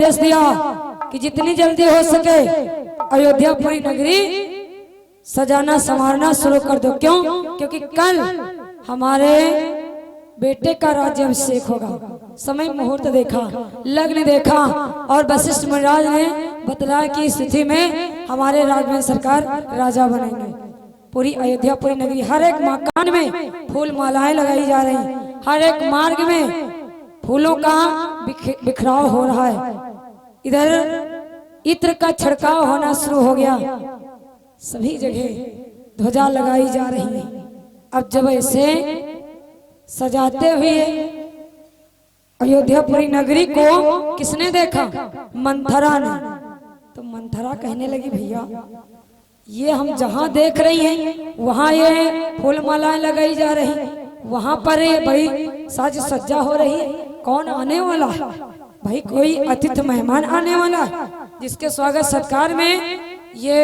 आदेश दिया कि जितनी जल्दी हो सके अयोध्यापुरी नगरी सजाना संवारना शुरू कर दो। क्यों? क्योंकि कल हमारे बेटे का राज्याभिषेक होगा। समय मुहूर्त देखा, लग्न देखा और वशिष्ठ महाराज ने बतलाया कि इस स्थिति में हमारे राघवेंद्र सरकार राजा बनेंगे। पूरी अयोध्यापुरी नगरी हर एक मकान में फूल मालाएं लगाई जा रही, हर एक मार्ग में फूलों का बिखराव हो रहा है। इधर इत्र का छिड़काव होना शुरू हो गया, सभी जगह ध्वजा लगाई जा रही है। अब जब ऐसे सजाते हुए अयोध्यापुरी नगरी को किसने देखा? मंथरा ने। तो मंथरा कहने लगी, भैया ये हम जहां देख रही हैं वहां ये फूल मालाएं लगाई जा रही, वहां पर ये बड़ी साज सज्जा हो रही है। कौन आने वाला है? भाई कोई अतिथि मेहमान आने वाला है, जिसके स्वागत सत्कार में ये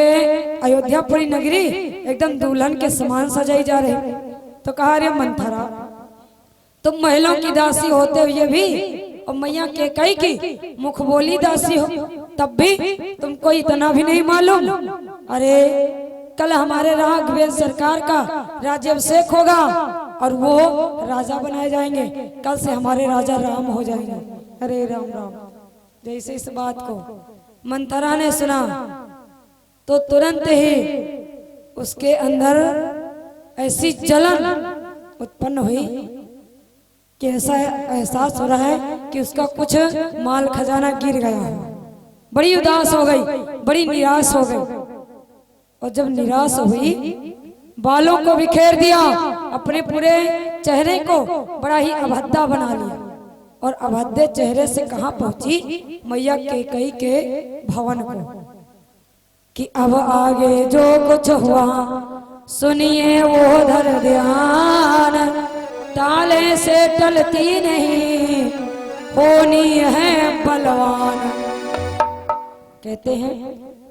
अयोध्यापुरी नगरी एकदम दुल्हन के समान सजाई जा रही। तो कहा, रे मंथरा, तुम महिलाओं की दासी होते हुए भी और मैया कैकेयी की मुख बोली दासी हो, तब भी तुमको इतना भी नहीं मालूम? अरे कल हमारे राघवेंद्र सरकार का राज्याभिषेक होगा और वो राजा बनाए जाएंगे। कल से हमारे राजा राम हो जाएंगे। अरे राम राम। जैसे इस बात को मंथरा ने सुना तो तुरंत ही उसके अंदर ऐसी जलन उत्पन्न हुई कि ऐसा एहसास हो रहा है कि उसका कुछ माल खजाना गिर गया है। बड़ी उदास हो गई, बड़ी निराश हो गई। और जब निराश हुई, बालों को बिखेर दिया, अपने पूरे चेहरे को बड़ा ही अभद्दा बना लिया और अभद्दे चेहरे से कहां पहुंची? मैया कैकेयी के भवन को। कि अब आगे जो कुछ हुआ सुनिए वो धर ध्यान, टाले से टलती नहीं होनी है बलवान। कहते हैं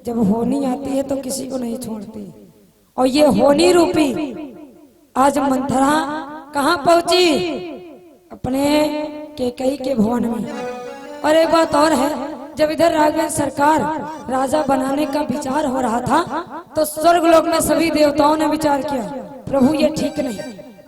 जब होनी आती है तो किसी को नहीं छोड़ती, और ये होनी रूपी आज मंथरा कहाँ पहुंची? अपने कैकेयी के भवन में। और एक बात और है, जब इधर राघवेंद्र सरकार राजा बनाने का विचार हो रहा था तो स्वर्गलोक में सभी देवताओं ने विचार किया, प्रभु ये ठीक नहीं,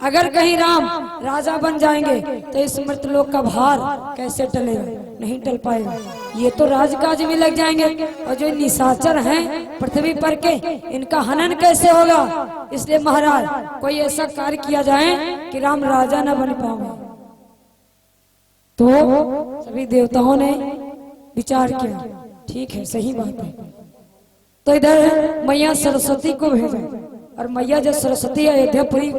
अगर कहीं राम राजा बन जाएंगे तो इस मृतलोक का भार कैसे टलेगा? नहीं टल पाएगा। ये तो राजकाज में लग जाएंगे और जो निशाचर हैं पृथ्वी पर के, इनका हनन कैसे होगा? इसलिए महाराज कोई ऐसा कार्य किया जाए कि राम राजा न बन पाए। तो सभी देवताओं ने विचार किया, ठीक है, सही बात है। तो इधर मैया सरस्वती को भेजा और मैया जब सरस्वती अयोध्यापुरी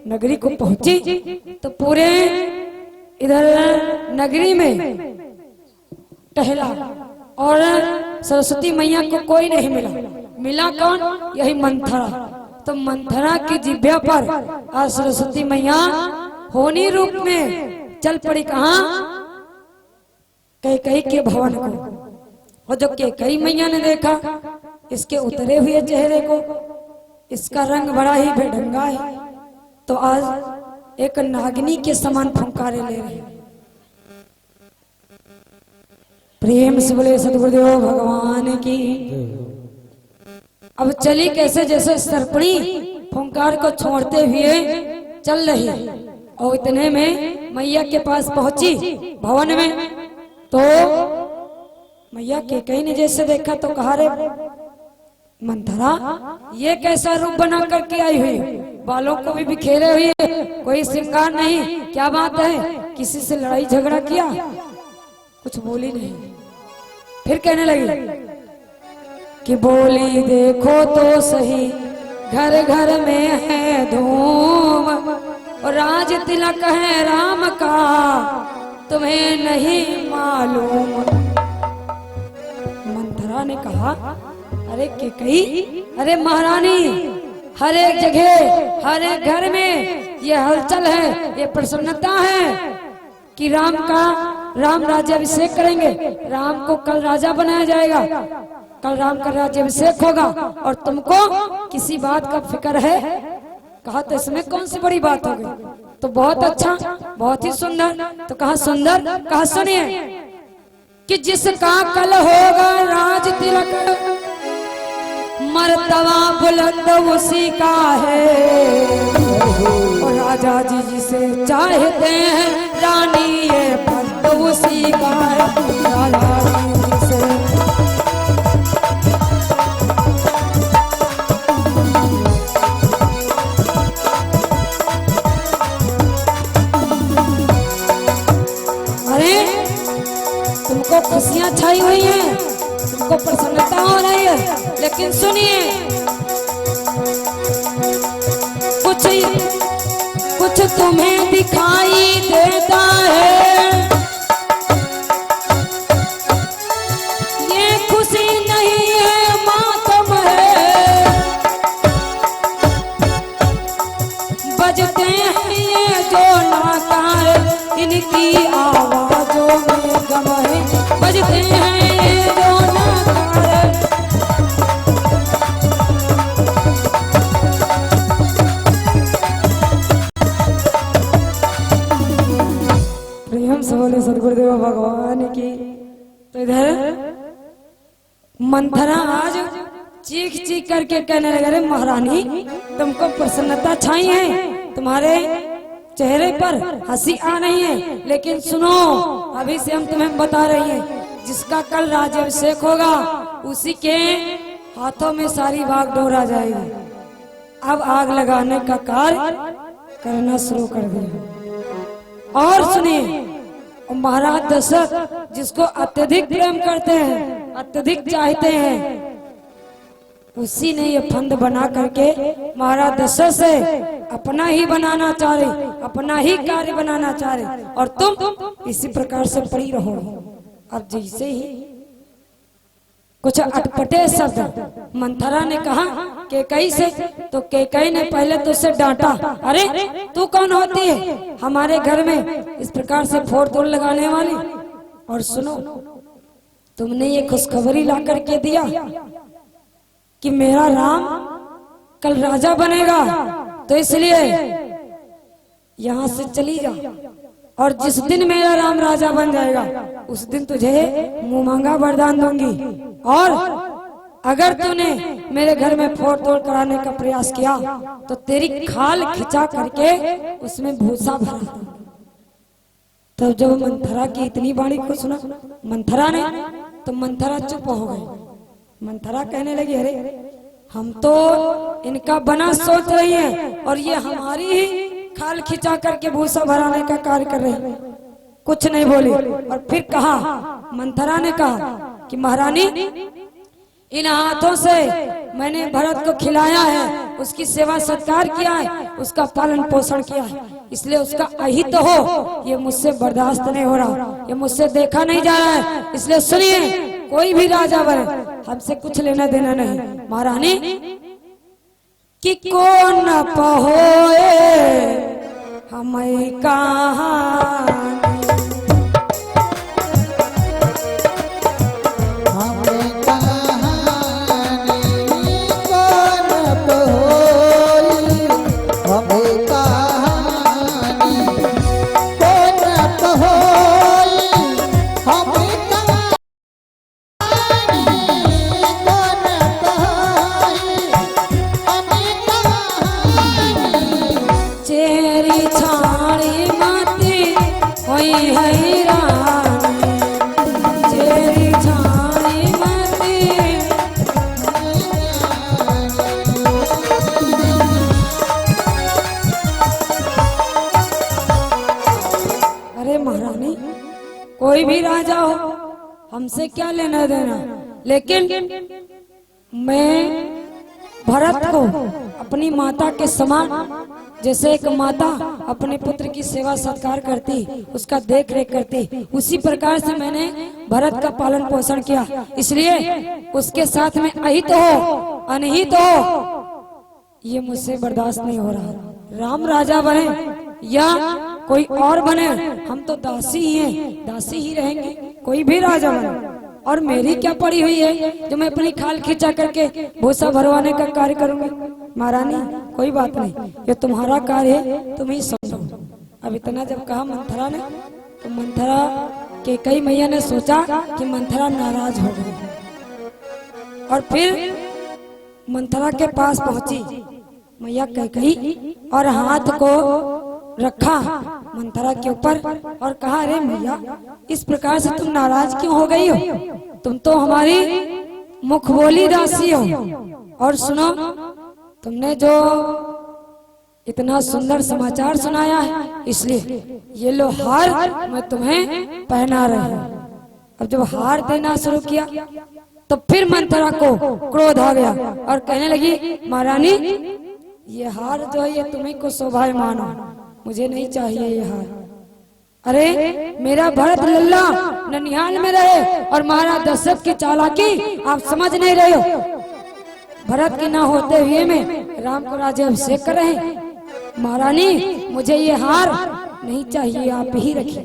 नगरी को पहुंची तो पूरे इधर नगरी में टहला और सरस्वती मैया को कोई नहीं मिला। मिला कौन? यही मंथरा। तो मंथरा की जिभ्या पर आज सरस्वती मैया होनी रूप में चल पड़ी। कहाँ? कैकेयी के भवन को। और जब कैकेयी मैया ने देखा इसके उतरे हुए चेहरे को, इसका रंग बड़ा ही बेढंगा है, तो आज एक नागिनी के समान फुंकारे ले रही। प्रेम से बोले सतगुरुदेव भगवान की। अब चली कैसे? जैसे सर्पणी फुंकार को छोड़ते हुए चल रही, और इतने में मैया के पास पहुंची भवन में। तो मैया कैकेयी ने जैसे देखा तो कहा, रे मंथरा ये कैसा रूप बना करके आई हुई, बालों को भी बिखेरे हुई है, कोई श्रृंगार नहीं, क्या बात है? किसी से लड़ाई झगड़ा किया? कुछ बोली नहीं। फिर कहने लगी कि बोली देखो तो सही, घर घर में है धूम और राज तिलक है राम का, तुम्हें नहीं मालूम। मंथरा ने कहा, अरे कैकेयी, अरे महारानी, हर एक जगह हर एक घर में ये हलचल है, ये प्रसन्नता है कि राम राज्याभिषेक करेंगे, राम को कल राजा बनाया जाएगा, कल राम का राज्याभिषेक होगा, और तुमको किसी बात का फिक्र है? कहा, तो इसमें कौन सी बड़ी बात हो गई? तो बहुत अच्छा, बहुत ही सुंदर। तो कहा सुंदर? कहा सुनिए, कि जिसका कल होगा राज तिलक, मर्तबा बुलंद उसी का है। और राजा जी जिसे चाहते हैं रानी ये पद उसी का है। राजा जी जिसे तुमको खुशियां छाई हुई हैं, तुमको प्रसन्नता हो रही है, लेकिन सुनिए कुछ कुछ तुम्हें दिखाई देता है। ये खुशी नहीं है मातम है, बजते हैं ये जो नाकार इनकी आवाजों में गम है। बजते हैं ये जो नाकार, प्रेम से बोले सदगुरुदेव भगवान की। तो इधर मंथरा आज चीख चीख करके कहने लगे, अरे महारानी तुमको प्रसन्नता छाई है, तुम्हारे चेहरे पर हंसी आ रही है, लेकिन सुनो अभी से हम तुम्हें बता रही हैं, जिसका कल राज्याभिषेक होगा उसी के हाथों में सारी भागदौड़ आ जाएगी। अब आग लगाने का कार्य करना शुरू कर दिया। और सुनिए महाराज दशरथ जिसको अत्यधिक प्रेम करते हैं, अत्यधिक चाहते हैं, उसी ने ये फंद बना करके महाराज दशरथ से अपना ही बनाना चाह रहे, अपना ही कार्य बनाना चाह रहे, और तुम इसी प्रकार से पड़ी रहो। अब जैसे ही कुछ अटपटे शब्द मंथरा ने कहा कैकई से, तो कैकई ने पहले तो उसे डांटा, अरे तू कौन होती है हमारे घर में इस प्रकार से फोड़ तोड़ लगाने वाली। और सुनो तुमने ये खुशखबरी ला करके दिया कि मेरा राम कल राजा बनेगा, तो इसलिए यहाँ से चली जा, और जिस दिन मेरा राम राजा बन जाएगा उस दिन तुझे मुंह मांगा वरदान दूंगी। और अगर तूने मेरे घर में फोड़ तोड़ कराने का प्रयास किया तो तेरी खाल खिंचा करके उसमें भूसा भरा। तब जब मंथरा की इतनी बाणी को सुना मंथरा ने, तो मंथरा चुप हो गई। मंथरा कहने लगी, अरे हम तो इनका बना सोच रही हैं और ये हमारी ही खाल खिंचा करके भूसा भराने का कार्य कर रहे हैं। कुछ नहीं बोली। और फिर कहा, मंथरा ने कहा कि महारानी इन हाथों से मैंने भरत को खिलाया है, उसकी सेवा सत्कार किया है, उसका पालन पोषण किया है, इसलिए उसका अहित हो ये मुझसे बर्दाश्त नहीं हो रहा, ये मुझसे देखा नहीं जा रहा है। इसलिए सुनिए कोई भी राजा बने हमसे कुछ लेना देना नहीं। महारानी कि कौन पहोए हमें कहानी, कोई भी राजा हो हमसे क्या लेना देना, लेकिन मैं भरत को अपनी माता के समान, जैसे एक माता अपने पुत्र की सेवा सत्कार करती, उसका देख रेख करती, उसी प्रकार से मैंने भरत का पालन पोषण किया। इसलिए उसके साथ में अहित हो अनहित हो ये मुझसे बर्दाश्त नहीं हो रहा। राम राजा बने या कोई और बने, हम तो दासी ही हैं, दासी ही रहेंगे, कोई भी राजा बने। और मेरी क्या पड़ी हुई है जो मैं अपनी खाल खींचा करके भूसा भरवाने का कार्य करूंगी। महारानी कोई बात नहीं, ये तुम्हारा कार्य है, तुम ही समझो। अब इतना जब कहा मंथरा ने, तो मंथरा कैकेयी मैया ने सोचा कि मंथरा नाराज हो गई और फिर मंथरा के पास पहुंची मैया कैकेयी और हाथ को रखा मंथरा के ऊपर और कहा, अरे मैया इस प्रकार से तुम नाराज क्यों हो गई हो? तुम तो हमारी मुख बोली दासी हो। और सुनो, तुमने जो इतना सुंदर समाचार सुनाया है, इसलिए ये लो हार मैं तुम्हें पहना रही हूँ। अब जब हार देना शुरू किया तो फिर मंथरा को क्रोध आ गया और कहने लगी, महारानी ये हार जो है ये तुम्हें को शोभायमान हो, मुझे नहीं चाहिए ये हार। अरे मेरा भरत लल्ला ननिहाल में रहे और महाराज दशरथ की चालाकी आप समझ नहीं रहे हो। भरत की ना होते हुए में राम को राज्याभिषेक कर रहे हैं। महारानी मुझे ये हार नहीं चाहिए, आप ही रखिए।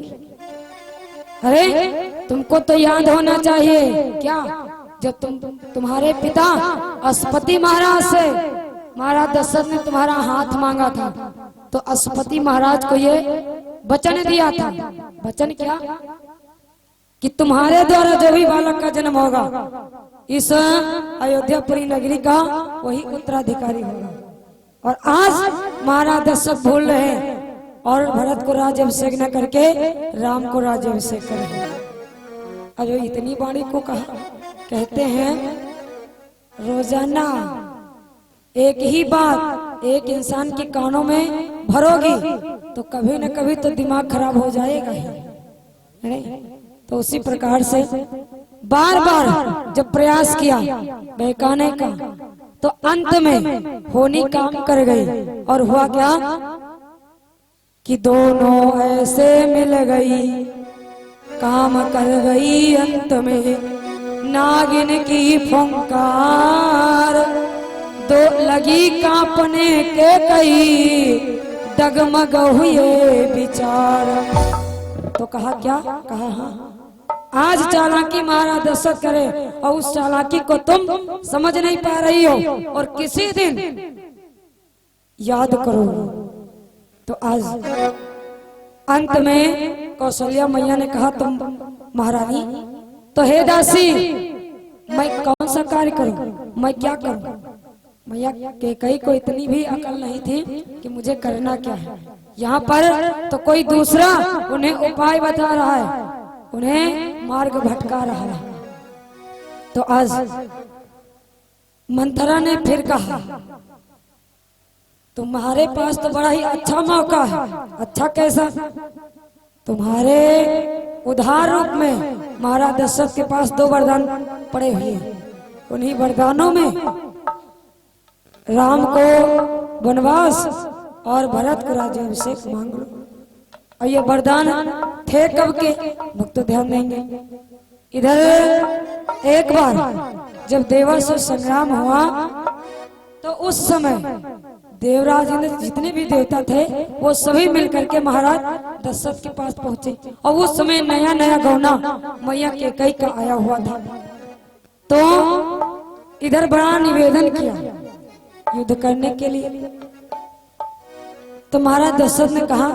अरे तुमको तो याद होना चाहिए क्या, जब तुम्हारे पिता अश्वपति महाराज से महाराज दशरथ ने तुम्हारा हाथ मांगा था तो अश्वपति महाराज को ये वचन दिया था। वचन क्या कि तुम्हारे द्वारा जो भी बालक का जन्म होगा इस अयोध्यापुरी नगरी का वही उत्तराधिकारी होगा। और आज महाराज दशरथ भूल रहे हैं और भरत को राज्याभिषेक न करके राम को राज्याभिषेक करेंगे। अब इतनी बाणी को कहा कहते हैं, रोजाना एक ही बात एक इंसान के कानों में भरोगी तो कभी न कभी तो दिमाग खराब हो जाएगा ही, नहीं? तो उसी प्रकार से बार बार जब प्रयास किया बहकाने का तो अंत में होनी काम कर गई। और हुआ क्या कि दोनों ऐसे मिल गई, काम कर गई अंत में नागिन की फुंकार। दो लगी कांपने के कई डगमग हुए विचार। तो कहा क्या, कहा हाँ आज चालाकी महाराज दशरथ करे और उस चालाकी को तुम समझ नहीं पा रही हो और किसी दिन याद करो। तो आज अंत में कौशल्या मैया ने कहा, तुम महारानी तो हे दासी मैं कौन सा कार्य करूं, मैं क्या करूं? मैया कैकेयी को इतनी भी अकल नहीं थी कि मुझे करना क्या है। यहाँ पर तो कोई दूसरा उन्हें उपाय बता रहा है, उन्हें मार्ग भटका रहा है। तो आज मंथरा ने फिर कहा, तुम्हारे पास तो बड़ा ही अच्छा मौका है। अच्छा कैसा? तुम्हारे उधार रूप में महाराज दशरथ के पास 2 वरदान पड़े हुए हैं। उन्हीं वरदानों में राम को वनवास और भरत को राज्याभिषेक मांग लो। और ये वरदान थे कब के, भक्त ध्यान देंगे। इधर एक बार जब देवासुर संग्राम हुआ तो उस समय देवराज जितने भी देवता थे वो सभी मिलकर के महाराज दशरथ के पास पहुंचे। और उस समय नया नया गौना मैया कैकेयी का आया हुआ था। तो इधर बड़ा निवेदन किया युद्ध करने के लिए। तो महाराज दशरथ ने कहा,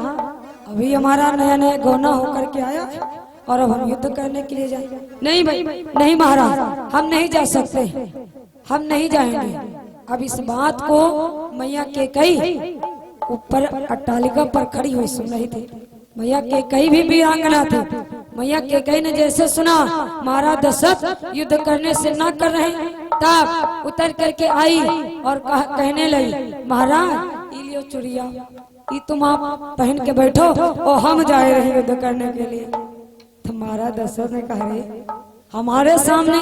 अभी हमारा नया नया गौना होकर के आया और अब हम युद्ध करने के लिए जाए। नहीं भाई, नहीं महाराज, हम नहीं जा सकते, हम नहीं जाएंगे। अब इस बात को मैया कैकेयी ऊपर अट्टालिका पर खड़ी हुई सुन रही थी। मैया कैकेयी भी वीरांगना थी। मैया कैकेयी ने जैसे सुना महाराज दशरथ युद्ध करने से ना कर रहे, तब उतर करके आई और कहने लगी, महाराज इलियो चुड़िया ये तुम आप पहन के बैठो और हम जाए रहे युद्ध करने के लिए। तो महाराज दशरथ ने कहा, हमारे सामने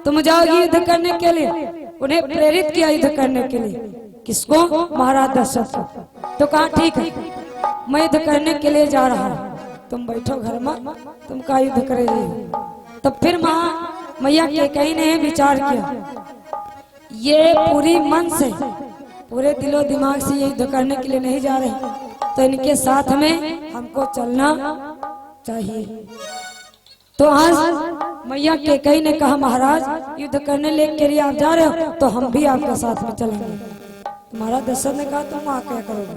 तुम जाओगी युद्ध करने के लिए? उन्हें प्रेरित किया युद्ध करने के लिए। किसको? महाराज दशरथ को। तो कहा ठीक है, मैं युद्ध करने के लिए जा रहा हूँ, तुम बैठो घर में, तुम का युद्ध करेगी। तब फिर मैया कैकेयी ने विचार किया, ये पूरी मन से पूरे दिलो दिमाग से ये युद्ध करने के लिए नहीं जा रहे, तो इनके साथ में हमको चलना चाहिए। तो आज मैया कैकेयी ने कहा, महाराज युद्ध करने के लिए आप जा रहे हो तो हम भी आपके साथ में चलेंगे। महाराज दशरथ ने कहा, तुम क्या करोगे?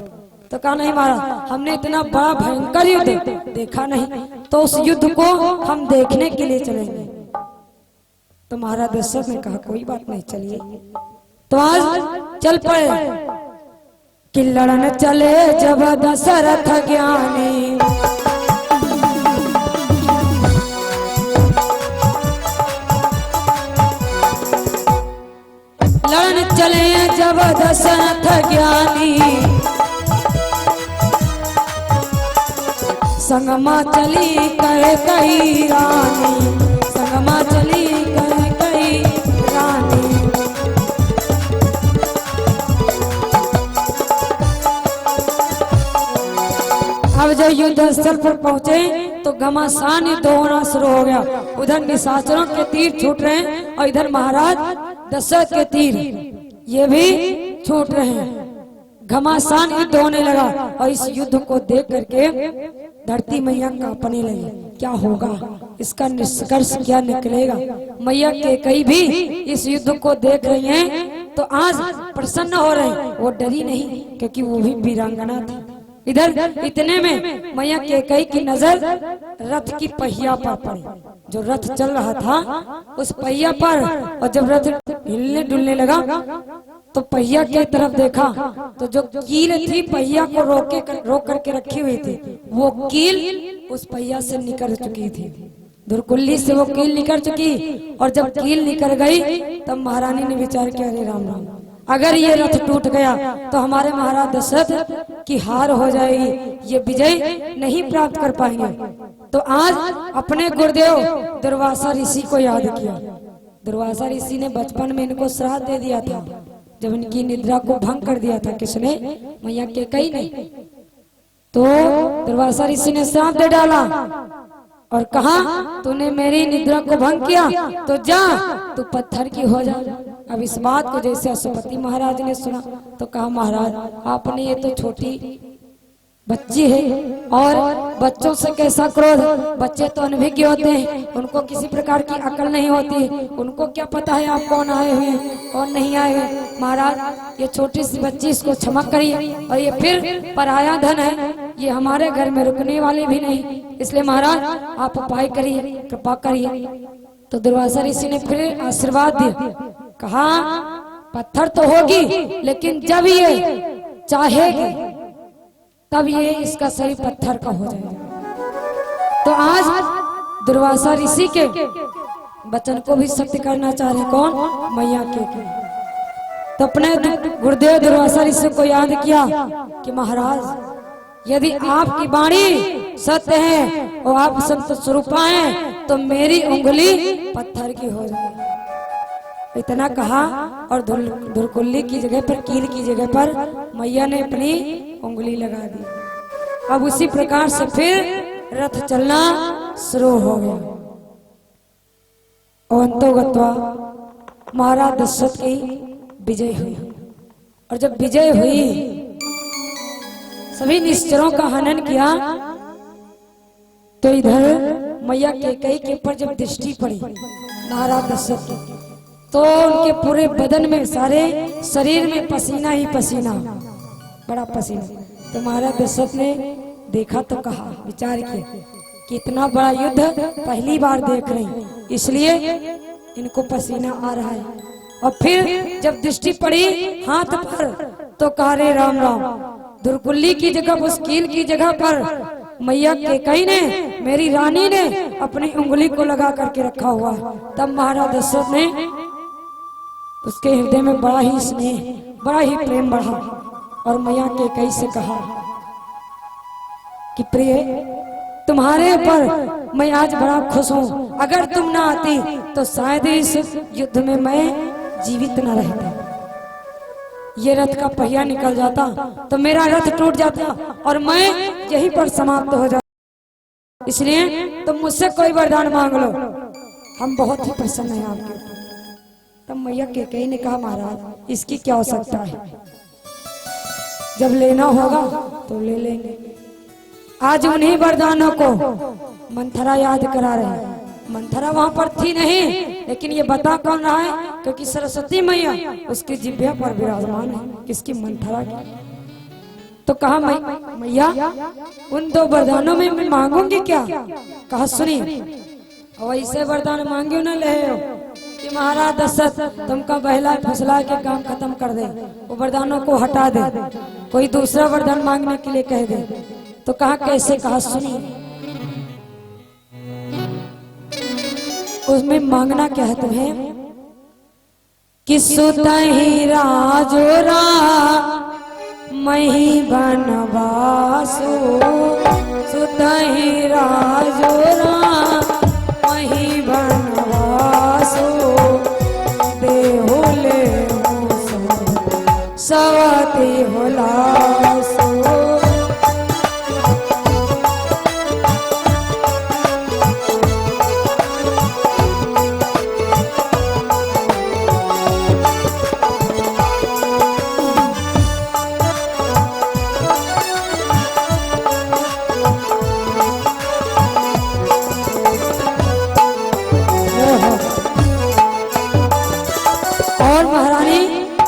तो कहा, नहीं महाराज, हमने इतना बड़ा भयंकर युद्ध देखा नहीं, तो उस युद्ध को हम देखने के लिए चलेंगे। तो महाराज दशरथ ने कहा कोई बात नहीं, चलिए। तो आज चल पड़े कि लड़न चले जब दशरथ ज्ञानी, लड़न चले जब दशरथ ज्ञानी, संगमा चली कह कही रानी, संगमा चली कह कही रानी। अब जब युद्ध स्थल पर पहुंचे तो घमासान युद्ध होना शुरू हो गया। उधर निशाचरों के तीर छूट रहे हैं और इधर महाराज दशरथ के तीर ये भी छूट रहे हैं। घमासान युद्ध होने लगा और इस युद्ध को देख करके धरती मैया कांपने लगी। क्या होगा, इसका निष्कर्ष क्या निकलेगा। मैया के कई भी इस युद्ध को देख रही हैं तो आज प्रसन्न हो रहे हैं, वो डरी नहीं क्योंकि वो भी वीरांगना थी। इधर इतने में मैया के कई की नजर रथ की पहिया पर पड़ी। जो रथ चल रहा था उस पहिया पर, और जब रथ हिलने डुलने लगा तो पहिया की तरफ देखा तो जो कील थी पहिया को रोक करके रखी हुई थी, वो कील उस पहिया से निकल चुकी थी। धुरकुल्ली से वो कील निकल चुकी, और जब कील निकल गई तब महारानी ने विचार किया, अरे राम राम, अगर ये रथ टूट गया तो हमारे महाराज दशरथ की हार हो जाएगी, ये विजय नहीं प्राप्त कर पाएंगे। तो आज अपने गुरुदेव दुर्वासा ऋषि को याद किया। दुर्वासा ऋषि ने बचपन में इनको श्राप दे दिया था, जब इनकी निद्रा को भंग कर दिया था। किसने? मैया के कई ने। तो दुर्वासा ऋषि ने श्राप दे डाला और कहा, तूने मेरी निद्रा को भंग किया तो जा, तू पत्थर की हो जा। अब इस बात को जैसे अश्वपति महाराज ने सुना तो कहा, महाराज आपने, ये तो छोटी बच्ची है और बच्चों से कैसा क्रोध, बच्चे तो अनभिज्ञ होते हैं, उनको किसी प्रकार की अकल नहीं होती, उनको क्या पता है आप कौन आए हुए हैं कौन नहीं आए हुए। महाराज ये छोटी सी बच्ची, इसको क्षमा करिए, और ये फिर पराया धन है, ये हमारे घर में रुकने वाले भी नहीं, इसलिए महाराज आप उपाय करिए, कृपा करिए। तो दुर्वासा ऋषि ने फिर आशीर्वाद दिया, कहा पत्थर तो होगी लेकिन जब ये चाहेगी तब ये इसका शरीर पत्थर का हो जाएगा। तो आज दुर्वासा ऋषि के वचन को भी सत्य करना चाह रहे कौन? मैया के। तो अपने गुरुदेव दुर्वासा ऋषि को याद किया कि महाराज यदि आपकी वाणी सत्य है और आप संत स्वरूपा हैं तो मेरी उंगली पत्थर की हो जाएगी। इतना कहा और धुरकुल्ली की जगह पर, कील की जगह पर मैया ने अपनी उंगली लगा दी। अब उसी प्रकार से फिर रथ चलना शुरू हो गया। और अंतोगत्वा महाराज दशरथ की विजय हुई, और जब विजय हुई सभी निश्चरों का हनन किया तो इधर मैया के कई के पर जब दृष्टि पड़ी महाराज दशरथ की, तो उनके पूरे बदन में, सारे शरीर में पसीना ही पसीना, बड़ा पसीना। तो महाराज दशरथ ने देखा तो कहा, विचार किया कि इतना बड़ा युद्ध पहली बार देख रहे हैं, इसलिए इनको पसीना आ रहा है। और फिर जब दृष्टि पड़ी हाथ पर तो कहा, रे राम राम, धुरकुल्ली की जगह, उस कील की जगह पर मैया के कई ने, मेरी रानी ने अपनी उंगली को लगा करके रखा हुआ। तब महाराज दशरथ ने, उसके हृदय में बड़ा ही स्नेह, बड़ा ही प्रेम बढ़ा और मैया के कई से कहा कि प्रिय, तुम्हारे ऊपर मैं आज बड़ा खुश हूँ, अगर तुम ना आती तो शायद इस युद्ध में मैं जीवित न रहता। ये रथ का पहिया निकल जाता तो मेरा रथ टूट जाता और मैं यहीं पर समाप्त हो जाता। इसलिए तुम मुझसे कोई वरदान मांग लो, हम बहुत ही प्रसन्न हैं आपके। तब मैया के कई ने कहा, महाराज इसकी क्या आवश्यकता है, जब लेना होगा तो ले लेंगे। आज उन्हीं वरदानों को मंथरा याद करा रहे हैं। मंथरा वहां पर थी नहीं, लेकिन ये बता कौन रहा है, क्योंकि सरस्वती मैया उसकी जिह्वा पर विराजमान है। किसकी? मंथरा की। तो कहा मैया उन दो वरदानों में मैं मांगूंगी क्या? कहा सुनिए, और ऐसे वरदान मांगियो न ले हो कि महाराज दशरथ तुमका बहला फुसला के काम खत्म कर दे, वो वरदानों को हटा दे, कोई दूसरा वरदान मांगने के लिए कह दे। तो कहा कैसे? कहा सुनिए, उसमें मांगना क्या है तुम्हें कि सुतहि राजोरा मही बनवासु, सुतहि राजोरा मही बनवासु, देहु ले सवती हुलासु।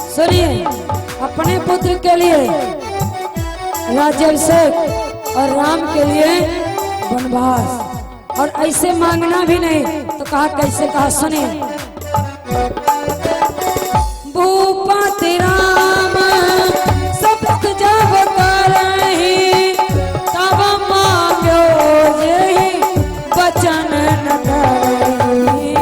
सुनिए, अपने पुत्र के लिए राज्याभिषेक और राम के लिए वनवास, और ऐसे मांगना भी नहीं। तो कहा कैसे? कहा सुनिए, भूपति राम शपथ जब करहि, तब मांगो जेहि वचन न करहि।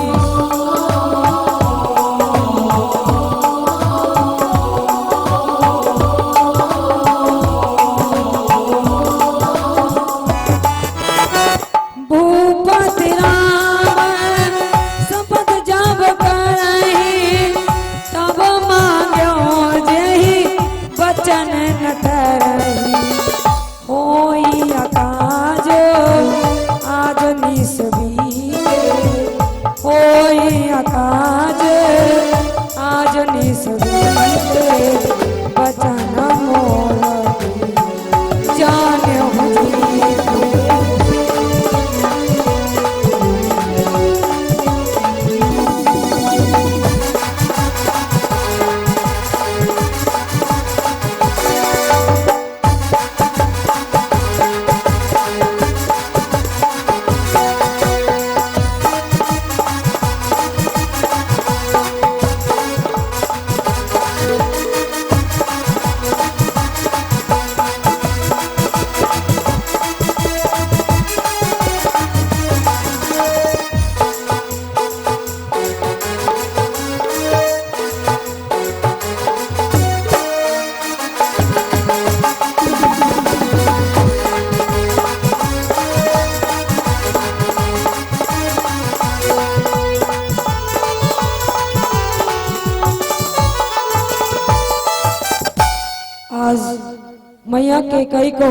मैया के कई को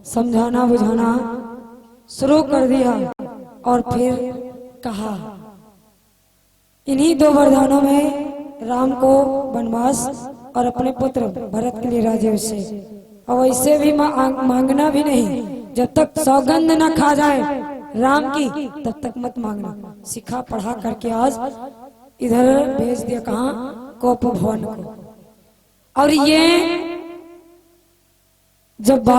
समझाना बुझाना शुरू कर दिया, और फिर कहा इन्हीं दो वरदानों में राम को वनवास और अपने पुत्र भरत के लिए राज्याभिषेक। और वैसे भी मांगना भी नहीं, जब तक सौगंध न खा जाए राम की तब तक मत मांगना। सिखा पढ़ा करके आज इधर भेज दिया, कहाँ? कोप भवन को। और ये जब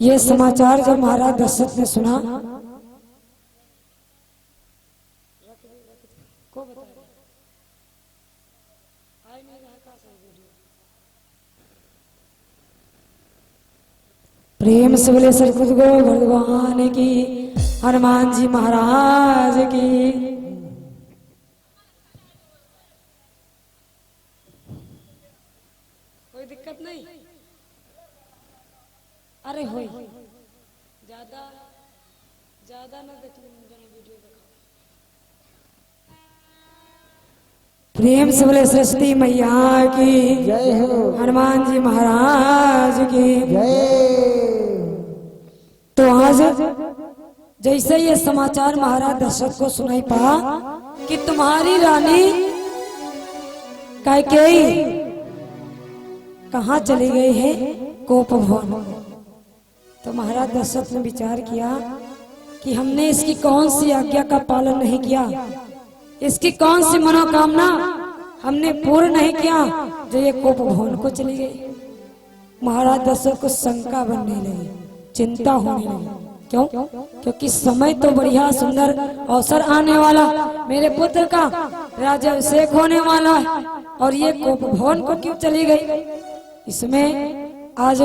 ये समाचार जब महाराज दशरथ ने सुना, प्रेम से बोले सदगुरु भगवान की, हनुमान जी महाराज की। कोई दिक्कत नहीं? अरे होई ज्यादा ज्यादा ना देखने वीडियो देखो। प्रेम से बोले सरस्वती मैया की जय हो, हनुमान जी महाराज की जय। तो आज जैसे ये समाचार महाराज दशरथ को सुनाई पा कि तुम्हारी रानी कैकेयी कहाँ चली गई है? कोप भवन। तो महाराज दशरथ ने विचार किया कि हमने इसकी कौन सी आज्ञा का पालन नहीं किया, इसकी कौन सी मनोकामना हमने पूर्ण नहीं किया जो ये कोप भवन को चली गई। महाराज दशरथ को शंका बनने लगी, चिंता होने लगी। क्यों? क्योंकि समय तो बढ़िया सुंदर अवसर आने वाला, मेरे पुत्र का राज्याभिषेक होने वाला है, और ये कोप भवन को क्यों चली गई? इसमें आज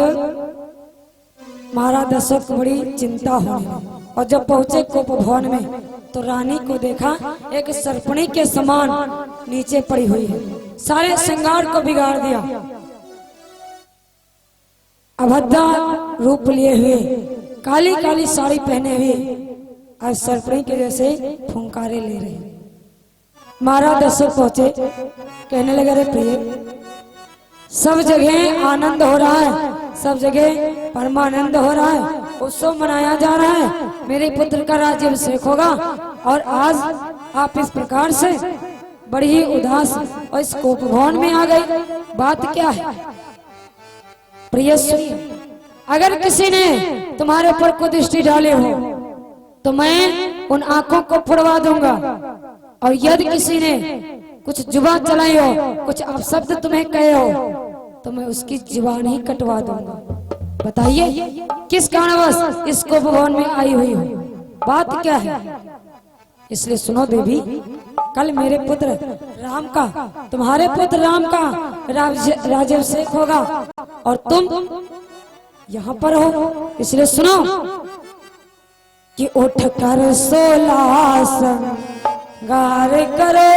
महाराज दशरथ को बड़ी चिंता होने लगी। और जब पहुंचे कोप भवन में तो रानी को देखा एक सर्पणी के समान नीचे पड़ी हुई है, सारे श्रृंगार को बिगाड़ दिया, अभद्रा रूप लिए हुए, काली काली साड़ी पहने हुए और सर्पणी के जैसे फुंकारे ले रहे। महाराज दशरथ पहुंचे, कहने लगे अरे प्रिय, सब जगह आनंद हो रहा है, सब जगह परमानंद हो रहा है, उत्सव मनाया जा रहा है, मेरे पुत्र का राज्याभिषेक होगा, और आज आप इस प्रकार से बड़ी ही उदास और इस कोप भवन में आ गई, बात क्या है? प्रिय सुनिए, अगर किसी ने तुम्हारे ऊपर को दृष्टि डाले हो तो मैं उन आंखों को फुड़वा दूंगा, और यदि किसी ने कुछ जुबान चलाई हो, कुछ अपशब्द तुम्हें कहे हो, तो मैं उसकी जुबान ही कटवा दूंगा। बताइए किस कारणवश इस कोप भवन में आई हुई हो, बात क्या है? इसलिए सुनो देवी, कल मेरे पुत्र राम का, तुम्हारे पुत्र राम का राज्याभिषेक होगा और तुम यहाँ पर हो, इसलिए सुनो कि उठ कर 16 श्रृंगार करो,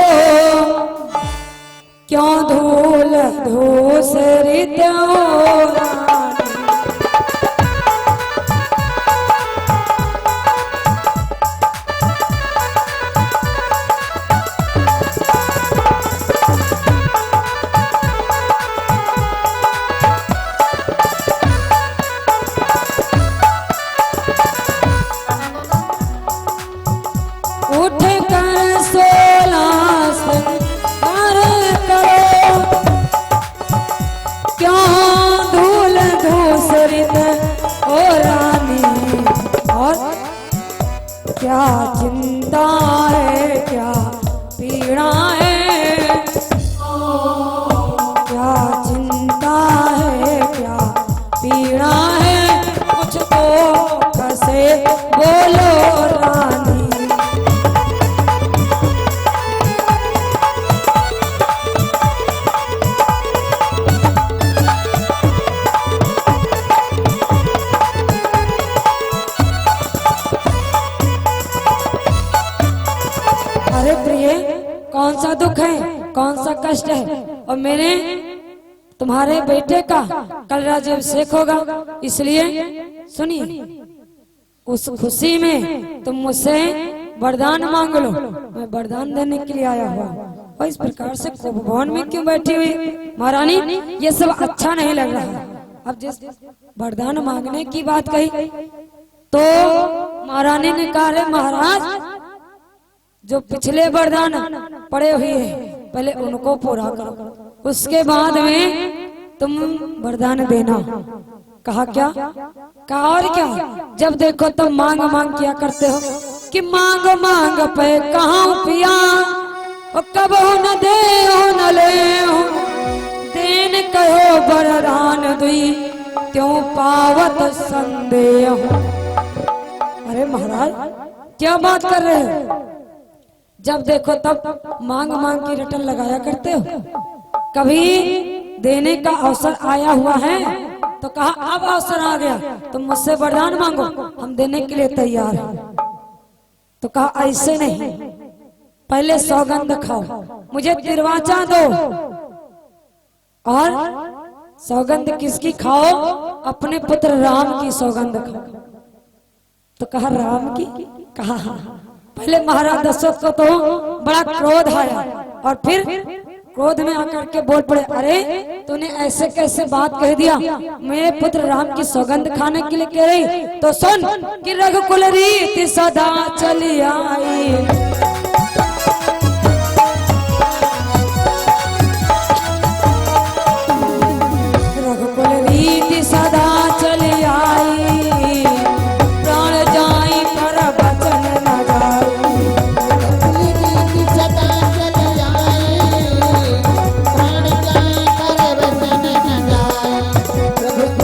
क्यों धूल धूसरित हो। क्या चिंता है, क्या पीड़ा है, क्या चिंता है, क्या पीड़ा है, कुछ तो कैसे बोलो रानी। अरे प्रिय, कौन सा दुख है, कौन सा कष्ट है? और मैंने तुम्हारे बेटे का कल राज्याभिषेक होगा, इसलिए सुनिए, उस खुशी में तुम मुझसे वरदान मांग लो, मैं वरदान देने के लिए आया हुआ। और इस प्रकार से कोप भवन में क्यों बैठी हुई महारानी, ये सब अच्छा नहीं लग रहा। अब जिस वरदान मांगने की बात कही तो महारानी ने कहा, महाराज जो पिछले वरदान पड़े हुए हैं पहले उनको पूरा करो, उसके बाद में तुम वरदान देना। कहा क्या? कहा और क्या? जब देखो तो मांग मांग किया करते हो कि मांग मांग पे कहाँ पिया, और कब हो न दे हो न ले हो, देन कहो वरदान दुई, क्यों पावत संदेह। अरे महाराज क्या बात कर रहे हो? जब देखो तब मांग मांग की रटन लगाया करते हो, कभी देने का अवसर आया हुआ है तो कहा अब अवसर आ गया, तुम मुझसे वरदान मांगो, हम देने के लिए तैयार हैं। तो कहा ऐसे नहीं, पहले सौगंध खाओ, मुझे तिरवाचा दो। और सौगंध किसकी खाओ? अपने पुत्र राम की सौगंध खाओ। तो कहा राम की? कहा हाँ। पहले महाराज दशरथ को तो बड़ा क्रोध आया, और फिर क्रोध में आकर के बोल पड़े, अरे तूने ऐसे कैसे बात कह दिया, मेरे पुत्र राम की सौगंध खाने के लिए कह रही? तो सुन कि रघुकुल रीति सदा चली आई, रघुकुल रीति सदा चली आई, प्राण जाई पर बचन न जाई। रघुकुल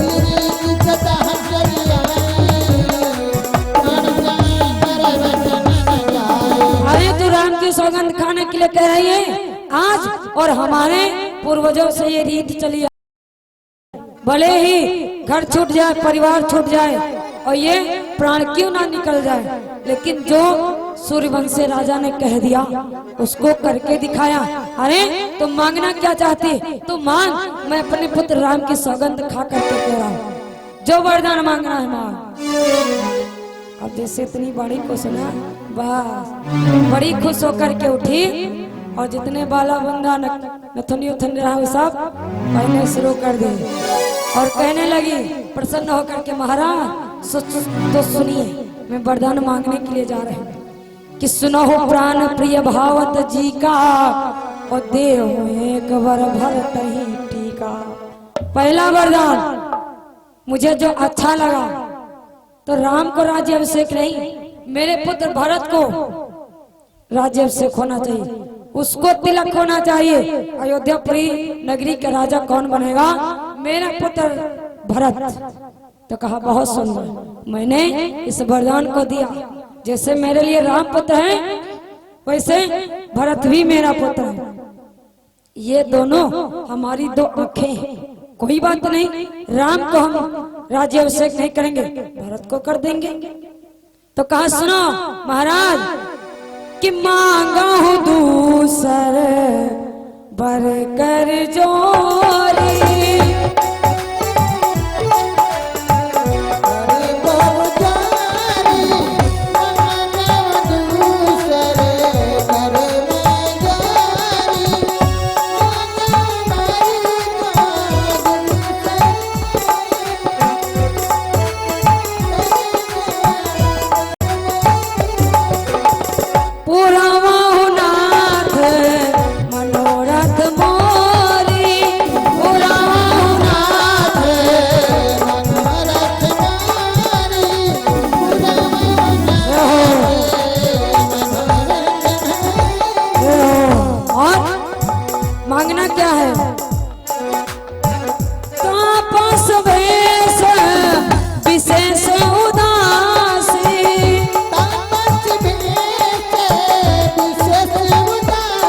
सौगंध खाने के लिए कह रही है आज, और हमारे पूर्वजों से ये रीत चली है। भले ही घर छूट जाए, परिवार छूट जाए और ये प्राण क्यों ना निकल जाए, लेकिन जो सूर्यवंशी राजा ने कह दिया उसको करके दिखाया। अरे तुम मांगना क्या चाहती, तुम मांग, मैं अपने पुत्र राम की सौगंध खा करके कह रहा हूँ, जो वरदान मांगना है मांग। अब जैसे इतनी बड़ी को सुना, बस बड़ी खुश होकर के उठी और जितने बाला बंदा नथुनी उथन रहा वो सब पहले शुरू कर दी और कहने लगी प्रसन्न होकर के, महाराज तो सुनिए, मैं वरदान मांगने के लिए जा रही हूँ कि सुनो हो प्राण प्रिय भावत जी का, और देव एक वर भरत ही टीका। पहला वरदान मुझे जो अच्छा लगा, तो राम को राज्याभिषेक नहीं, मेरे पुत्र भरत को राज्याभिषेक होना चाहिए, उसको तिलक होना चाहिए। अयोध्यापुरी नगरी का राजा कौन बनेगा, मेरा पुत्र भरत। तो कहा बहुत सुंदर, मैंने इस वरदान को दिया, जैसे मेरे लिए राम पुत्र है वैसे भरत भी मेरा पुत्र है, ये दोनों हमारी दो आंखें हैं, कोई बात नहीं, राम को हम राज्याभिषेक नहीं करेंगे, भरत को कर देंगे। तो कहा सुनो महाराज कि मांगा हूं दूसर बर कर जोरी, मांगना क्या है, तापस वेश विशेष उदासी, तापस वेश विशेष उदासी,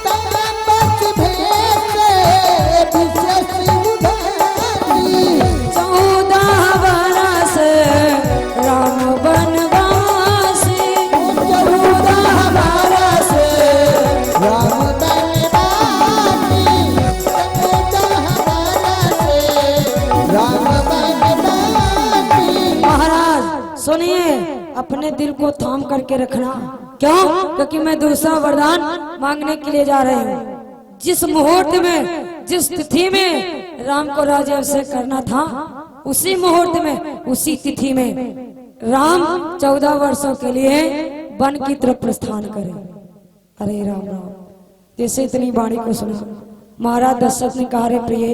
तापस वेश विशेष उदासी, 14 बरस राम बनवासी, 14 बरस राम बनवासी, 14 बरस राम बनवासी। महाराज सुनिए, अपने दिल को थाम करके रखना, क्यों, क्योंकि मैं दूसरा वरदान मांगने के लिए जा रही हूँ। जिस मुहूर्त में, जिस तिथि में राम को राज्याभिषेक करना था, उसी मुहूर्त में, उसी तिथि में राम 14 वर्षों के लिए वन की तरफ प्रस्थान करें। अरे राम राम, जैसे इतनी वाणी को सुना, महाराज दशरथ ने कहा, रे प्रिय,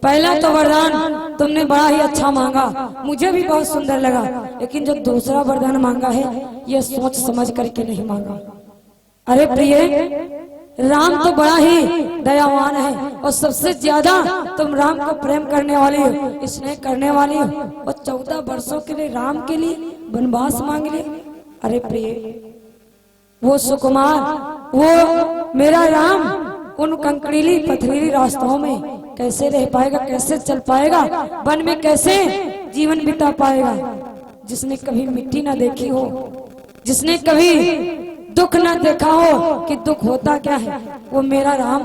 पहला तो वरदान तुमने बड़ा ही अच्छा मांगा, मुझे भी बहुत सुंदर लगा, लेकिन जो दूसरा वरदान मांगा है ये सोच समझ करके नहीं मांगा। अरे प्रिय, राम तो बड़ा ही दयावान है और सबसे ज्यादा तुम राम को प्रेम करने वाली हो, स्नेह करने वाली हो, और 14 वर्षों के लिए राम के लिए वनवास मांग लिए। अरे प्रिय, वो सुकुमार, वो मेरा राम उन कंकड़ीली पथरीली रास्तों में कैसे रह पाएगा, कैसे चल पाएगा, वन में कैसे जीवन बिता पाएगा। जिसने कभी मिट्टी ना देखी हो, जिसने कभी दुख ना देखा हो कि दुख होता क्या है, वो मेरा राम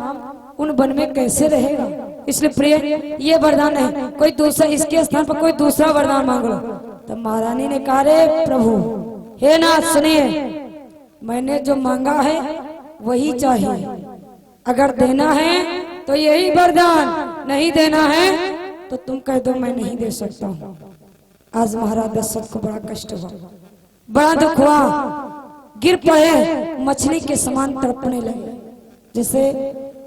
उन वन में कैसे रहेगा। इसलिए प्रिय, ये वरदान है, कोई दूसरा, इसके स्थान पर कोई दूसरा वरदान मांग लो। तब महारानी ने कहा, रे प्रभु, हे नाथ सुनिए, मैंने जो मांगा है वही चाहिए, अगर देना है तो यही वरदान, नहीं देना है तो तुम कह दो मैं नहीं दे सकता हूँ। आज महाराज दशरथ को बड़ा कष्ट हुआ, बड़ा दुख हुआ, गिर पड़े, मछली के समान तड़पने लगे। जैसे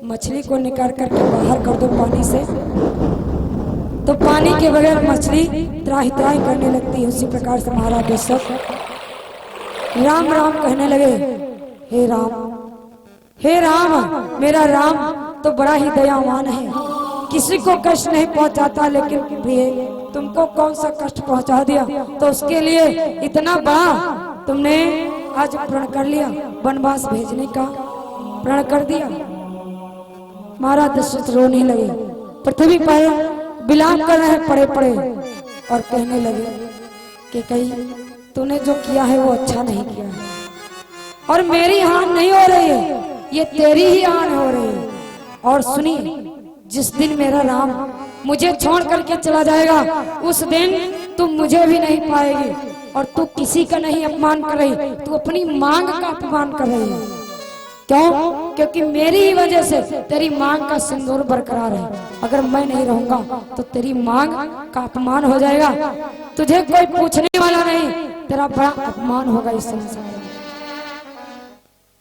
मछली को निकाल करके बाहर कर दो पानी से, तो पानी के बगैर मछली त्राही त्राही करने लगती है, उसी प्रकार से महाराज दशरथ राम राम कहने लगे। हे राम, हे राम, मेरा राम तो बड़ा ही दयावान है, किसी को कष्ट नहीं पहुंचाता, लेकिन प्रिय तुमको कौन सा कष्ट पहुंचा दिया, तो उसके लिए इतना बड़ा तुमने आज प्रण कर लिया, वनवास भेजने का प्रण कर दिया। महाराज दशरथ रोने लगे, पृथ्वी पर विलाप कर रहे पड़े पड़े और कहने लगे कि कहीं तूने जो किया है वो अच्छा नहीं किया है, और मेरी हान नहीं हो रही है, ये तेरी ही हान हो रही है। और सुनिए, जिस दिन मेरा राम मुझे छोड़ करके चला जाएगा, उस दिन तुम मुझे भी नहीं पाएगी। और तू किसी का नहीं अपमान कर रही, तू अपनी मांग का अपमान कर रही है। क्यों? क्योंकि मेरी ही वजह से तेरी मांग का सिंदूर बरकरार है। अगर मैं नहीं रहूंगा तो तेरी मांग का अपमान हो जाएगा, तुझे कोई पूछने वाला नहीं, तेरा बड़ा अपमान होगा इस संसार में।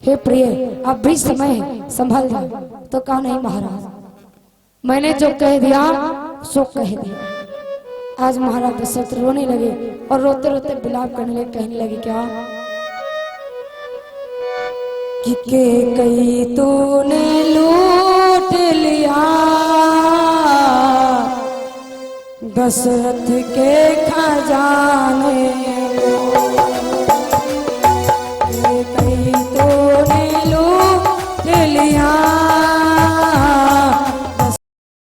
हे प्रिय, अब भी समय है, संभल जा। तो कहा नहीं महाराज, मैंने जो कह दिया सो कह दिया। आज महाराज दशरथ रोने लगे और रोते रोते विलाप करने लगे, कहने लगे क्या कि कई तूने लूट लिया दशरथ के खजाने